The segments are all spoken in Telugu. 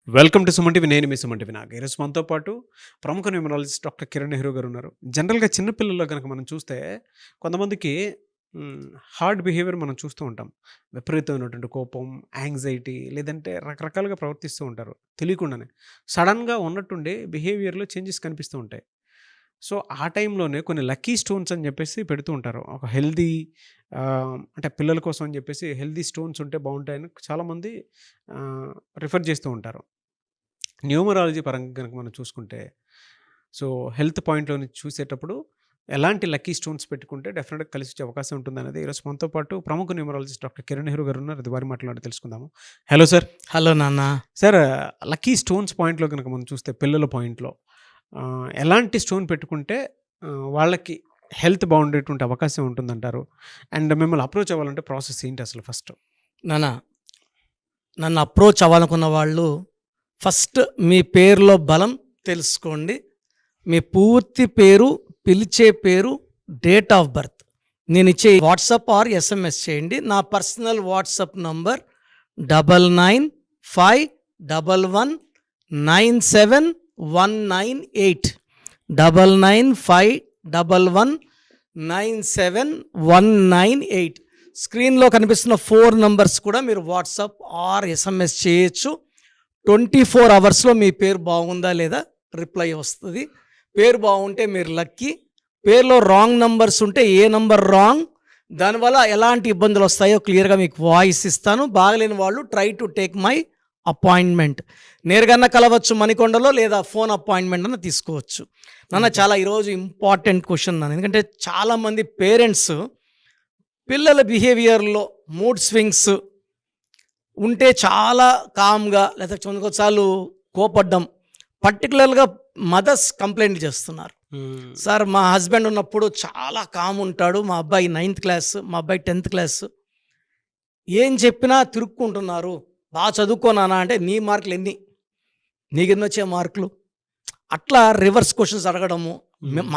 Welcome to Suman TV. నేను మీ సుమన్ టీవీ. నాకు ఈరోజు మనతో పాటు ప్రముఖ న్యూమరాలజిస్ట్ డాక్టర్ కిరణ్ నెహ్రూ గారు ఉన్నారు. జనరల్‌గా చిన్న పిల్లల్లో గనక మనం చూస్తే కొంతమందికి హార్డ్ బిహేవియర్ మనం చూస్తూ ఉంటాం. విపరీతమైనటువంటి కోపం, యాంగ్జైటీ లేదంటే రకరకాలుగా ప్రవర్తిస్తూ ఉంటారు తెలియకుండానే. సడెన్‌గా ఉన్నట్టుండి బిహేవియర్‌లో చేంజెస్ కనిపిస్తూ ఉంటాయి. సో, ఆ టైంలోనే కొన్ని లక్కీ స్టోన్స్ అని చెప్పేసి పెడుతూ ఉంటారు. ఒక హెల్తీ అంటే పిల్లల కోసం అని చెప్పేసి హెల్తీ స్టోన్స్ ఉంటే బాగుంటాయని చాలామంది రిఫర్ చేస్తూ ఉంటారు. న్యూమరాలజీ పరంగా గనక మనం చూసుకుంటే, సో హెల్త్ పాయింట్‌లో నుంచి చూసేటప్పుడు ఎలాంటి లక్కీ స్టోన్స్ పెట్టుకుంటే డెఫినిట్‌గా కలిసొచ్చే అవకాశం ఉంటుందనేది ఈరోజు మనతో పాటు ప్రముఖ న్యూమరాలజిస్ట్ డాక్టర్ కిరణ్ నెహ్రూ గారు ఉన్నారు. అది వారి మాటల్లో తెలుసుకుందాము. Hello sir. హలో నాన్న. సార్, లక్కీ స్టోన్స్ పాయింట్‌లో గనక మనం చూస్తే పిల్లల పాయింట్‌లో ఎలాంటి స్టోన్ పెట్టుకుంటే వాళ్ళకి హెల్త్ బాగుండేటువంటి అవకాశం ఉంటుందంటారు? అండ్ మిమ్మల్ని అప్రోచ్ అవ్వాలంటే ప్రాసెస్ ఏంటి అసలు ఫస్ట్? నాన్న, నన్ను అప్రోచ్ అవ్వాలనుకున్న వాళ్ళు ఫస్ట్ మీ పేరులో బలం తెలుసుకోండి. మీ పూర్తి పేరు, పిలిచే పేరు, డేట్ ఆఫ్ బర్త్ నేను ఇచ్చే వాట్సాప్ ఆర్ ఎస్ఎంఎస్ చేయండి. నా పర్సనల్ వాట్సాప్ నంబర్ 9951197198 9951197198. స్క్రీన్లో కనిపిస్తున్న 4 నంబర్స్ కూడా మీరు వాట్సాప్ ఆర్ ఎస్ఎంఎస్ చేయొచ్చు. 24 అవర్స్లో మీ పేరు బాగుందా లేదా రిప్లై వస్తుంది. పేరు బాగుంటే మీరు లక్కీ. పేరులో రాంగ్ నంబర్స్ ఉంటే ఏ నంబర్ రాంగ్, దానివల్ల ఎలాంటి ఇబ్బందులు వస్తాయో క్లియర్గా మీకు వాయిస్ ఇస్తాను. బాగలేని వాళ్ళు try to take my appointment. నేరుగా కలవచ్చు మణికొండలో, లేదా ఫోన్ అపాయింట్మెంట్ అన్న తీసుకోవచ్చు. నాన్న, చాలా ఈరోజు ఇంపార్టెంట్ క్వశ్చన్ నాన్న. ఎందుకంటే చాలామంది పేరెంట్స్ పిల్లల బిహేవియర్లో మూడ్ స్వింగ్స్ ఉంటే చాలా కామ్గా, లేదా కొన్నిసార్లు కోపడ్డం, పర్టికులర్గా మదర్స్ కంప్లైంట్ చేస్తున్నారు. సార్, మా హస్బెండ్ ఉన్నప్పుడు చాలా కామ్ ఉంటాడు, మా అబ్బాయి 9th క్లాస్, మా అబ్బాయి 10th క్లాస్, ఏం చెప్పినా తిరుక్కుంటున్నారు. బాగా చదువుకోనానా అంటే నీ మార్కులు ఎన్ని, నీకెన్ని వచ్చే మార్కులు, అట్లా రివర్స్ క్వశ్చన్స్ అడగడము.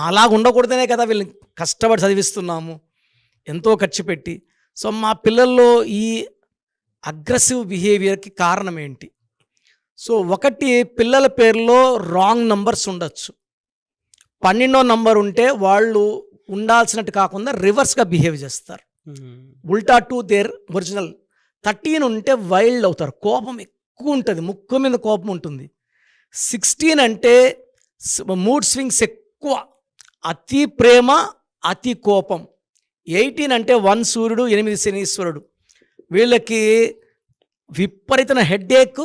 మాలాగా ఉండకూడదనే కదా వీళ్ళని కష్టపడి చదివిస్తున్నాము, ఎంతో ఖర్చు పెట్టి. సో మా పిల్లల్లో ఈ అగ్రెసివ్ బిహేవియర్కి కారణం ఏంటి? సో ఒకటి, పిల్లల పేరులో రాంగ్ నంబర్స్ ఉండొచ్చు. 12వ నంబర్ ఉంటే వాళ్ళు ఉండాల్సినట్టు కాకుండా రివర్స్గా బిహేవ్ చేస్తారు, ఉల్టా టు దేర్ ఒరిజినల్. 13 ఉంటే వైల్డ్ అవుతారు, కోపం ఎక్కువ ఉంటుంది, ముక్కు మీద కోపం ఉంటుంది. 16 అంటే మూడ్ స్వింగ్స్ ఎక్కువ, అతి ప్రేమ అతి కోపం. 18 అంటే 1 సూర్యుడు 8 శనీశ్వరుడు. వీళ్ళకి విపరీతమైన హెడ్ఏక్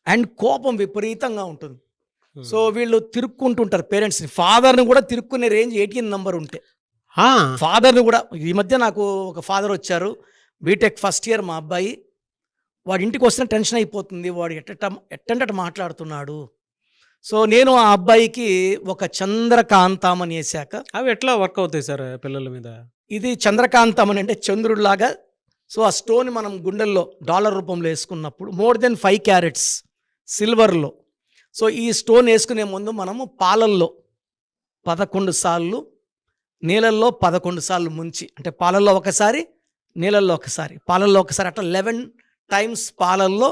అండ్ కోపం విపరీతంగా ఉంటుంది. సో వీళ్ళు తిరుక్కుంటుంటారు పేరెంట్స్ని. ఫాదర్ని కూడా తిరుక్కునే రేంజ్ 18 నంబర్ ఉంటే. ఫాదర్ని కూడా, ఈ మధ్య నాకు ఒక ఫాదర్ వచ్చారు, బీటెక్ ఫస్ట్ ఇయర్ మా అబ్బాయి. వాడి ఇంటికి వస్తున్న టెన్షన్ అయిపోతుంది, వాడు ఎట్టంటే మాట్లాడుతున్నాడు. సో నేను ఆ అబ్బాయికి ఒక చంద్రకాంతం అని వేసాక. అవి ఎట్లా వర్క్ అవుతాయి సార్ పిల్లల మీద? ఇది చంద్రకాంతం అని అంటే చంద్రుడిలాగా. సో ఆ స్టోన్ మనం గుండెల్లో డాలర్ రూపంలో వేసుకున్నప్పుడు మోర్ దెన్ 5 క్యారెట్స్ సిల్వర్లో. సో ఈ స్టోన్ వేసుకునే ముందు మనము పాలల్లో 11 సార్లు, నీళ్ళల్లో 11 సార్లు ముంచి, అంటే పాలల్లో ఒకసారి, నీళ్ళల్లో ఒకసారి, పాలల్లో ఒకసారి, అట్లా 11 టైమ్స్ పాలల్లో,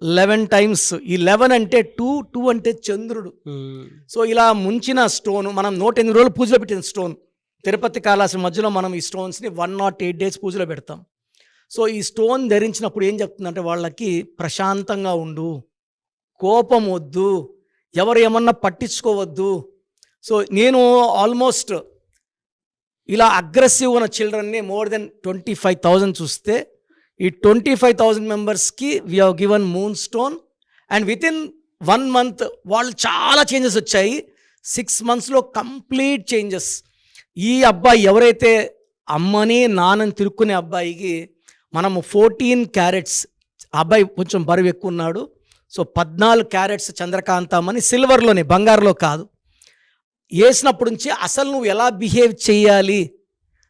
11 టైమ్స్. ఈ 11 అంటే 2 అంటే చంద్రుడు. సో ఇలా ముంచిన స్టోన్ మనం 108 రోజులు పూజలో పెట్టిన స్టోన్. తిరుపతి కాళహస్తి మధ్యలో మనం ఈ స్టోన్స్ని 108 డేస్ పూజలో పెడతాం. సో ఈ స్టోన్ ధరించినప్పుడు ఏం చెప్తుందంటే వాళ్ళకి ప్రశాంతంగా ఉండు, కోపం వద్దు, ఎవరు ఏమన్నా పట్టించుకోవద్దు. సో నేను ఆల్మోస్ట్ ఇలా అగ్రెసివ్ ఉన్న చిల్డ్రన్ని మోర్ దెన్ 25,000 చూస్తే, ఈ 25,000 మెంబర్స్కి we have given moon stone. And within 1 month వాళ్ళు చాలా చేంజెస్ వచ్చాయి. 6 మంత్స్లో కంప్లీట్ చేంజెస్. ఈ అబ్బాయి ఎవరైతే అమ్మని నాన్నని తిరుక్కునే అబ్బాయికి మనము 14 క్యారెట్స్, అబ్బాయి కొంచెం బరువు ఎక్కువ ఉన్నాడు, సో 14 క్యారెట్స్ చంద్రకాంతం అని సిల్వర్లోనే, బంగారులో కాదు, వేసినప్పటి నుంచి అసలు నువ్వు ఎలా బిహేవ్ చేయాలి,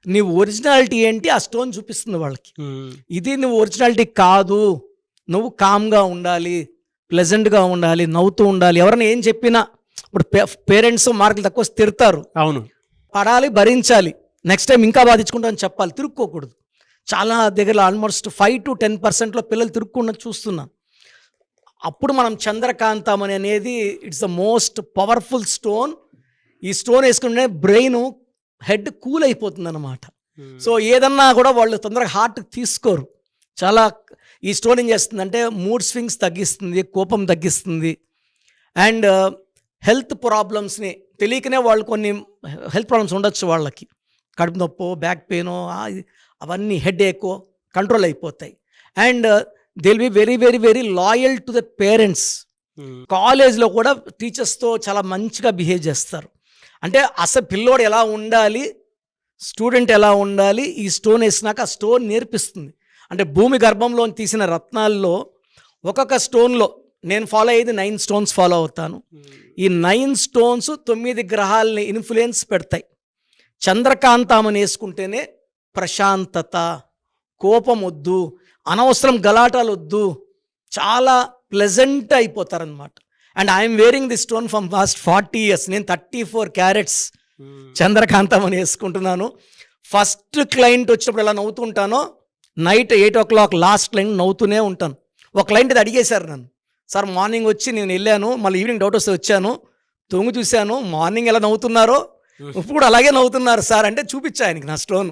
నీ ఒరిజినాలిటీ ఏంటి ఆ స్టోన్ చూపిస్తుంది వాళ్ళకి. ఇది నువ్వు ఒరిజినాలిటీ కాదు, నువ్వు కామ్గా ఉండాలి, ప్లెజెంట్గా ఉండాలి, నవ్వుతూ ఉండాలి. ఎవరైనా ఏం చెప్పినా, ఇప్పుడు పేరెంట్స్ మార్కులు తక్కువ తిడతారు, అవును, పడాలి, భరించాలి, నెక్స్ట్ టైం ఇంకా బాధించుకుంటామని చెప్పాలి, తిరుక్కోకూడదు. చాలా దగ్గర ఆల్మోస్ట్ 5 to 10% పిల్లలు తిరుక్కున్నది చూస్తున్నాం. అప్పుడు మనం చంద్రకాంతం అనేది it's the most powerful stone. ఈ స్టోన్ వేసుకుంటే బ్రెయిన్ హెడ్ కూల్ అయిపోతుంది అన్నమాట. సో ఏదన్నా కూడా వాళ్ళు తొందరగా హార్ట్ తీసుకోరు. చాలా ఈ స్టోన్ ఏం చేస్తుందంటే మూడ్ స్వింగ్స్ తగ్గిస్తుంది, కోపం తగ్గిస్తుంది, అండ్ హెల్త్ ప్రాబ్లమ్స్ని తెలియకనే వాళ్ళు కొన్ని హెల్త్ ప్రాబ్లమ్స్ ఉండొచ్చు, వాళ్ళకి కడుపు నొప్పో బ్యాక్ పెయినో అవన్నీ హెడ్ ఏకో కంట్రోల్ అయిపోతాయి. And they will be very very very loyal to the parents. కాలేజ్లో కూడా టీచర్స్తో చాలా మంచిగా బిహేవ్ చేస్తారు. అంటే అసలు పిల్లోడు ఎలా ఉండాలి, స్టూడెంట్ ఎలా ఉండాలి, ఈ స్టోన్ వేసినాక ఆ స్టోన్ నేర్పిస్తుంది. అంటే భూమి గర్భంలో తీసిన రత్నాల్లో ఒక్కొక్క స్టోన్లో నేను ఫాలో అయ్యేది 9 స్టోన్స్ ఫాలో అవుతాను. ఈ 9 స్టోన్స్ 9 గ్రహాలని ఇన్ఫ్లుయెన్స్ పెడతాయి. చంద్రకాంతామని వేసుకుంటేనే ప్రశాంతత, కోపం వద్దు, అనవసరం గలాటాలు వద్దు, చాలా ప్లెజెంట్ అయిపోతారనమాట. And I'm wearing the stone from last 40 years. నేను 34 క్యారెట్స్ చంద్రకాంతం అని వేసుకుంటున్నాను. ఫస్ట్ క్లయింట్ వచ్చినప్పుడు ఎలా నవ్వుతుంటానో నైట్ 8 o'clock లాస్ట్ క్లయింట్ నవ్వుతూనే ఉంటాను. ఒక క్లయింట్ ఇది అడిగేశారు నన్ను, సార్ మార్నింగ్ వచ్చి నేను వెళ్ళాను, మళ్ళీ ఈవినింగ్ డౌట్ వస్తే వచ్చాను, తొంగి చూశాను, మార్నింగ్ ఎలా నవ్వుతున్నారో ఇప్పుడు అలాగే నవ్వుతున్నారు సార్ అంటే చూపించా ఆయనకి నా stone.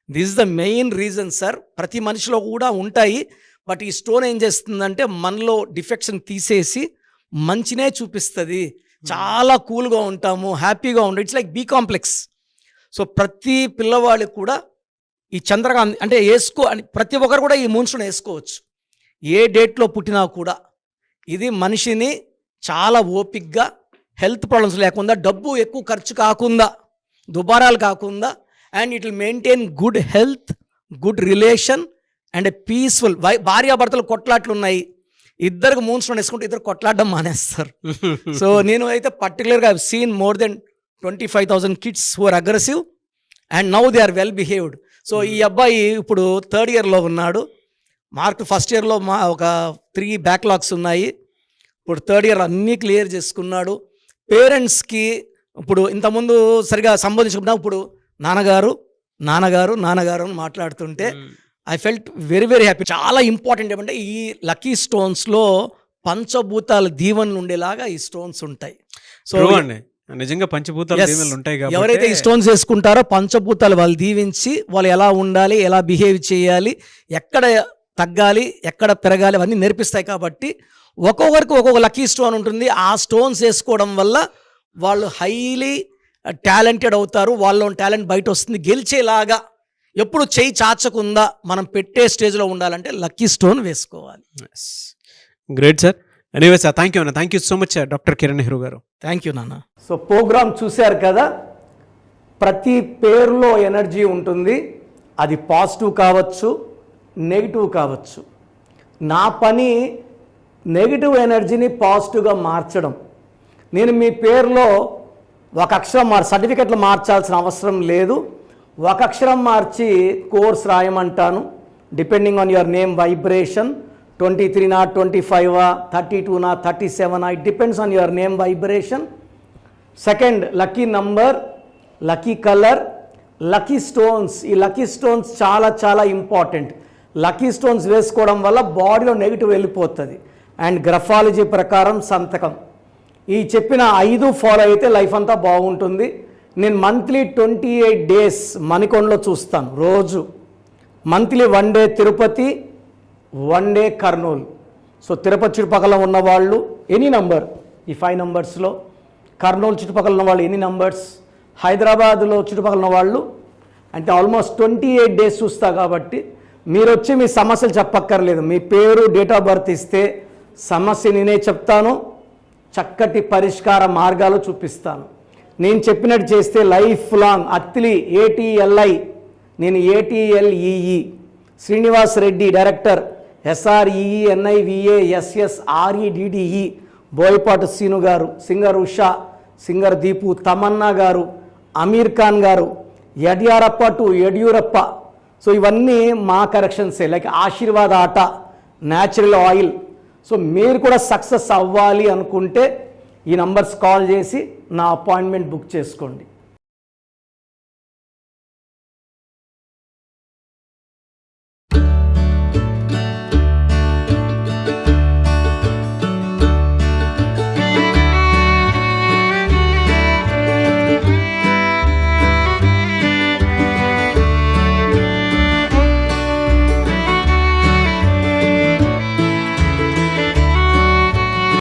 This is the main reason sir. ప్రతి మనిషిలో కూడా ఉంటాయి, బట్ ఈ స్టోన్ ఏం చేస్తుందంటే మనలో డిఫెక్షన్ తీసేసి మంచినే చూపిస్తుంది. చాలా కూల్గా ఉంటాము, హ్యాపీగా ఉంటాం. It's like B complex. So ప్రతి పిల్లవాళ్ళకి కూడా ఈ చంద్రకాంత్ అంటే వేసుకో అని ప్రతి ఒక్కరు కూడా ఈ మూన్ స్టోన్ వేసుకోవచ్చు. ఏ డేట్లో పుట్టినా కూడా ఇది మనిషిని చాలా ఓపిక్గా, హెల్త్ ప్రాబ్లమ్స్ లేకుండా, డబ్బు ఎక్కువ ఖర్చు కాకుండా, దుబారాలు కాకుండా, and it will maintain good health, good relation and a peaceful. భార్యాభర్తలు కొట్లాట్లు ఉన్నాయి, ఇద్దరికి మూన్ స్టోన్ వేసుకుంటే ఇద్దరు కొట్లాడడం మానేస్తారు. సో నేను అయితే పర్టికులర్గా I have seen more than 25,000 kids who are aggressive and now they are well behaved. So ఈ అబ్బాయి ఇప్పుడు 3rd yearలో ఉన్నాడు. మార్క్ ఫస్ట్ ఇయర్లో ఒక 3 backlogs ఉన్నాయి. ఇప్పుడు 3rd year అన్నీ క్లియర్ చేసుకున్నాడు. పేరెంట్స్కి ఇప్పుడు ఇంతకుముందు సరిగా సంబోధించుకున్నా, ఇప్పుడు నాన్నగారు నాన్నగారు నాన్నగారు అని మాట్లాడుతుంటే I felt very very happy. చాలా ఇంపార్టెంట్ ఏమంటే ఈ లక్కీ స్టోన్స్లో పంచభూతాల దీవెనలు ఉండేలాగా ఈ స్టోన్స్ ఉంటాయి. సో నిజంగా పంచభూతాలు ఉంటాయి. ఎవరైతే ఈ స్టోన్స్ వేసుకుంటారో పంచభూతాలు వాళ్ళు దీవించి వాళ్ళు ఎలా ఉండాలి, ఎలా బిహేవ్ చేయాలి, ఎక్కడ తగ్గాలి, ఎక్కడ పెరగాలి అవన్నీ నేర్పిస్తాయి. కాబట్టి ఒక్కొక్కరికి ఒక్కొక్క లక్కీ స్టోన్ ఉంటుంది. ఆ స్టోన్స్ వేసుకోవడం వల్ల వాళ్ళు హైలీ టాలెంటెడ్ అవుతారు. వాళ్ళ టాలెంట్ బయట వస్తుంది. గెలిచేలాగా ఎప్పుడు చేయి చాచకుండా మనం పెట్టే స్టేజ్లో ఉండాలంటే లక్కీ స్టోన్ వేసుకోవాలి. Great sir. Anyway sir, thank you అన్న. Thank you so much doctor Kiran Nehru గారు. థ్యాంక్ యూ నాన్న. సో ప్రోగ్రామ్ చూశారు కదా, ప్రతి పేరులో ఎనర్జీ ఉంటుంది. అది పాజిటివ్ కావచ్చు, నెగిటివ్ కావచ్చు. నా పని నెగిటివ్ ఎనర్జీని పాజిటివ్గా మార్చడం. నేను మీ పేరులో ఒక అక్షరం సర్టిఫికెట్లు మార్చాల్సిన అవసరం లేదు. ఒక అక్షరం మార్చి కోర్స్ రాయమంటాను. Depending on your name vibration 23 or 25 32 or 37 it depends on your name vibration. Second, lucky number, lucky colour, lucky stones. ఈ లక్కీ స్టోన్స్ చాలా చాలా ఇంపార్టెంట్. లక్కీ స్టోన్స్ వేసుకోవడం వల్ల బాడీలో నెగిటివ్ వెళ్ళిపోతుంది. అండ్ గ్రఫాలజీ ప్రకారం సంతకం. ఈ చెప్పిన 5 ఫాలో అయితే లైఫ్ అంతా బాగుంటుంది. నేను మంత్లీ 28 days మణికొండలో చూస్తాను రోజు. Monthly 1 day Tirupati, 1 day Kurnool. So Tirupati చుట్టుపక్కల ఉన్నవాళ్ళు ఎనీ నంబర్, ఈ 5 numbers-లో, కర్నూలు చుట్టుపక్కల ఉన్న వాళ్ళు ఎనీ నంబర్స్, హైదరాబాద్లో చుట్టుపక్కల ఉన్న వాళ్ళు అంటే ఆల్మోస్ట్ 28 days చూస్తా. కాబట్టి మీరు వచ్చి మీ సమస్యలు చెప్పక్కర్లేదు. మీ పేరు, డేట్ ఆఫ్ బర్త్ ఇస్తే సమస్య నేనే చెప్తాను, చక్కటి పరిష్కార మార్గాలు చూపిస్తాను. నేను చెప్పినట్టు చేస్తే లైఫ్ లాంగ్. అత్తిలి ATLI, నేను ATLEE, Srinivas Reddy director, SREENIVASSREDDE, Boyapati Seenu garu, singer Usha, singer Deepu, Tamannaah garu, Aamir Khan గారు, యడ్యారప్ప టు యడ్యూరప్ప. సో ఇవన్నీ మా కరెక్షన్సే. లైక్ ఆశీర్వాద్ ఆట, న్యాచురల్ ఆయిల్. సో మీరు కూడా సక్సెస్ అవ్వాలి అనుకుంటే ఈ నంబర్స్ కాల్ చేసి నా అపాయింట్మెంట్ బుక్ చేసుకోండి.